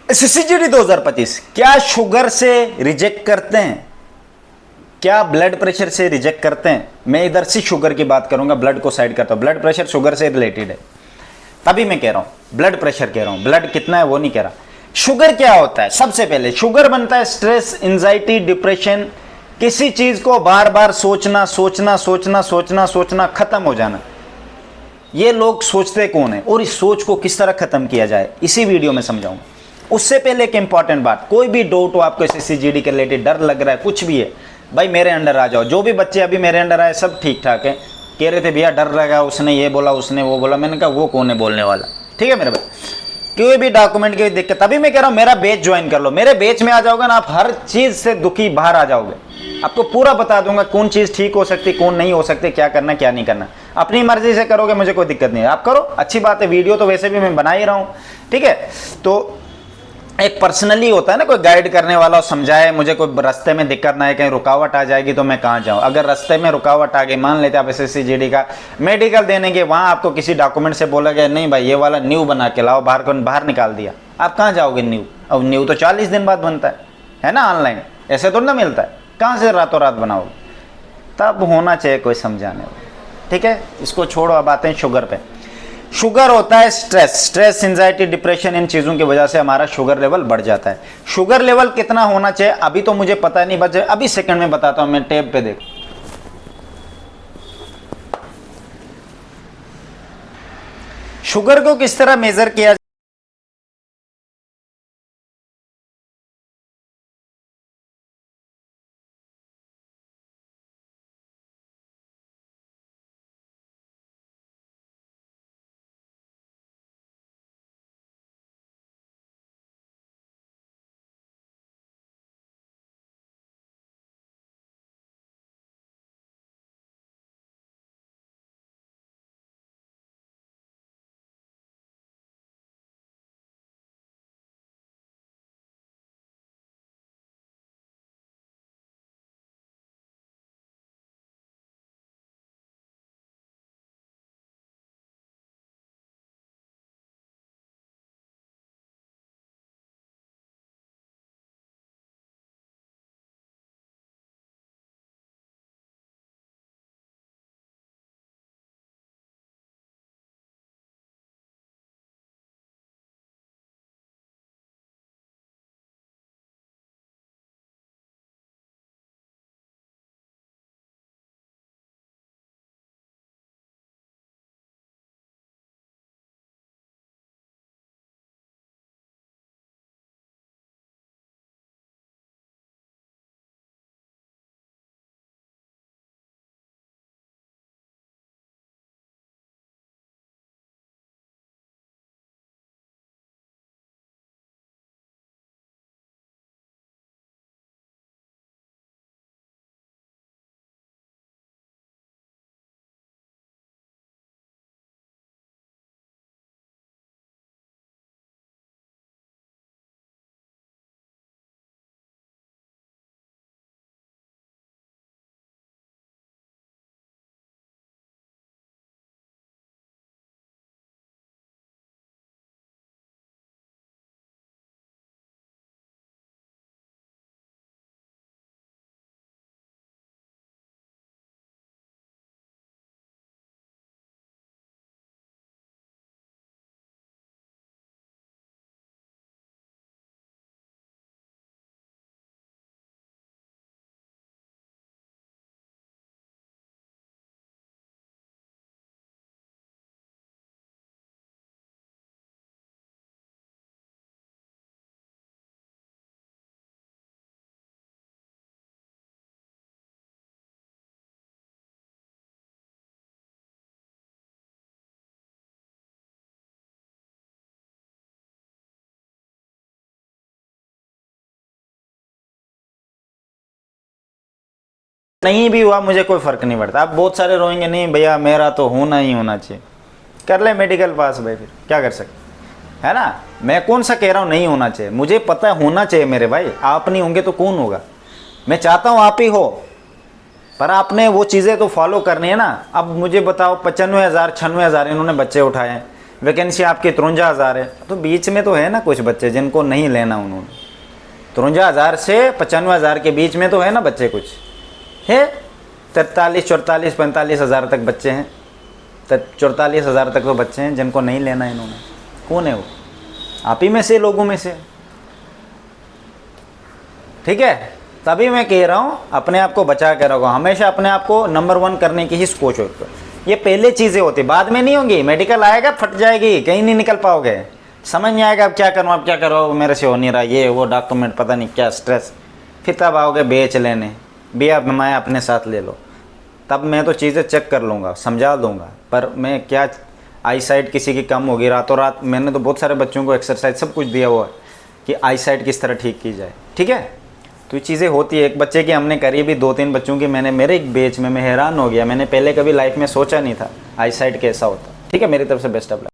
SSCGD 2025 क्या sugar से reject करते हैं, क्या ब्लड प्रेशर से रिजेक्ट करते हैं? मैं इधर से शुगर की बात करूंगा, ब्लड को साइड करता हूं। ब्लड प्रेशर शुगर से रिलेटेड है, तभी मैं कह रहा हूं ब्लड प्रेशर कह रहा हूं, ब्लड कितना है वो नहीं कह रहा। शुगर क्या होता है? सबसे पहले शुगर बनता है स्ट्रेस, एंजाइटी, डिप्रेशन, किसी चीज को बार बार सोचना सोचना सोचना सोचना सोचना, खत्म हो जाना। ये लोग सोचते कौन है और इस सोच को किस तरह खत्म किया जाए, इसी वीडियो में समझाऊंगा। उससे पहले एक इंपॉर्टेंट बात, कोई भी डाउट हो आपको SSCGD के रिलेटेड, डर लग रहा है, कुछ भी है, भाई मेरे अंडर आ जाओ। जो भी बच्चे अभी मेरे अंडर आए सब ठीक ठाक है। कह रहे थे भैया डर लगा, उसने ये बोला, उसने वो बोला। मैंने कहा वो कौन है बोलने वाला, ठीक है मेरे भाई। कोई भी डॉक्यूमेंट की दिक्कत, तभी मैं कह रहा हूँ मेरा बैच ज्वाइन कर लो। मेरे बैच में आ जाओगे ना, आप हर चीज से दुखी बाहर आ जाओगे। आपको पूरा बता दूंगा कौन चीज ठीक हो सकती, कौन नहीं हो सकती, क्या करना क्या नहीं करना। अपनी मर्जी से करोगे, मुझे कोई दिक्कत नहीं है, आप करो, अच्छी बात है। वीडियो तो वैसे भी मैं बना ही रहा हूँ, ठीक है। तो एक पर्सनली होता है ना, कोई गाइड करने वाला समझाए मुझे, कोई रास्ते में दिक्कत ना है, कहीं रुकावट आ जाएगी तो मैं कहाँ जाऊँ। अगर रास्ते में रुकावट आ गई, मान लेते आप SSCGD का मेडिकल देने के, वहाँ आपको किसी डॉक्यूमेंट से बोला गया नहीं भाई ये वाला न्यू बना के लाओ, बाहर निकाल दिया, आप कहाँ जाओगे न्यू? अब न्यू तो 40 दिन बाद बनता है ना, ऑनलाइन ऐसे तो ना मिलता है, कहाँ से रातों रात बनाओगे? तब होना चाहिए कोई समझाने वाला, ठीक है। इसको छोड़ो, अब आते हैं शुगर पे। शुगर होता है स्ट्रेस, एंजाइटी, डिप्रेशन, इन चीजों की वजह से हमारा शुगर लेवल बढ़ जाता है। शुगर लेवल कितना होना चाहिए अभी तो मुझे पता नहीं, बच्चे अभी सेकंड में बताता हूं मैं। टेप पे देखो, शुगर को किस तरह मेजर किया नहीं भी हुआ मुझे कोई फर्क नहीं पड़ता। आप बहुत सारे रोएंगे नहीं भैया मेरा तो होना ही होना चाहिए, कर ले मेडिकल पास भाई, फिर क्या कर सकते है ना। मैं कौन सा कह रहा हूँ नहीं होना चाहिए, मुझे पता है होना चाहिए मेरे भाई। आप नहीं होंगे तो कौन होगा? मैं चाहता हूँ आप ही हो, पर आपने वो चीज़ें तो फॉलो करनी है ना। अब मुझे बताओ 95,000 96,000 इन्होंने बच्चे उठाए हैं, वैकेंसी आपकी 53,000 है, तो बीच में तो है ना कुछ बच्चे जिनको नहीं लेना उन्होंने। 53,000 से 95,000 के बीच में तो है ना बच्चे, कुछ है 43, 44, 45,000 तक बच्चे हैं, 44,000 तक तो बच्चे हैं जिनको नहीं लेना इन्होंने। कौन है वो? आप ही में से, लोगों में से। ठीक है, तभी मैं कह रहा हूँ अपने आप को बचा के रखो, हमेशा अपने आप को नंबर 1 करने की ही कोशिश करो। ये पहले चीज़ें होती, बाद में नहीं होंगी। मेडिकल आएगा फट जाएगी, कहीं नहीं निकल पाओगे, समझ नहीं आएगा अब क्या करूँ, अब क्या करो, मेरे से हो नहीं रहा, ये वो डॉक्यूमेंट पता नहीं क्या स्ट्रेस, फिर तब आओगे बेच लेने, भैया मैं अपने साथ ले लो। तब मैं तो चीज़ें चेक कर लूँगा, समझा दूँगा, पर मैं क्या, आई साइट किसी की कम होगी रातों रात। मैंने तो बहुत सारे बच्चों को एक्सरसाइज सब कुछ दिया हुआ है कि आई साइट किस तरह ठीक की जाए। ठीक है, तो ये चीज़ें होती है। एक बच्चे की हमने करी भी, 2-3 बच्चों की मैंने, मेरे एक बैच में मैं हैरान हो गया, मैंने पहले कभी लाइफ में सोचा नहीं था आई साइट कैसा होता। ठीक है, मेरी तरफ से बेस्ट ऑफ लक।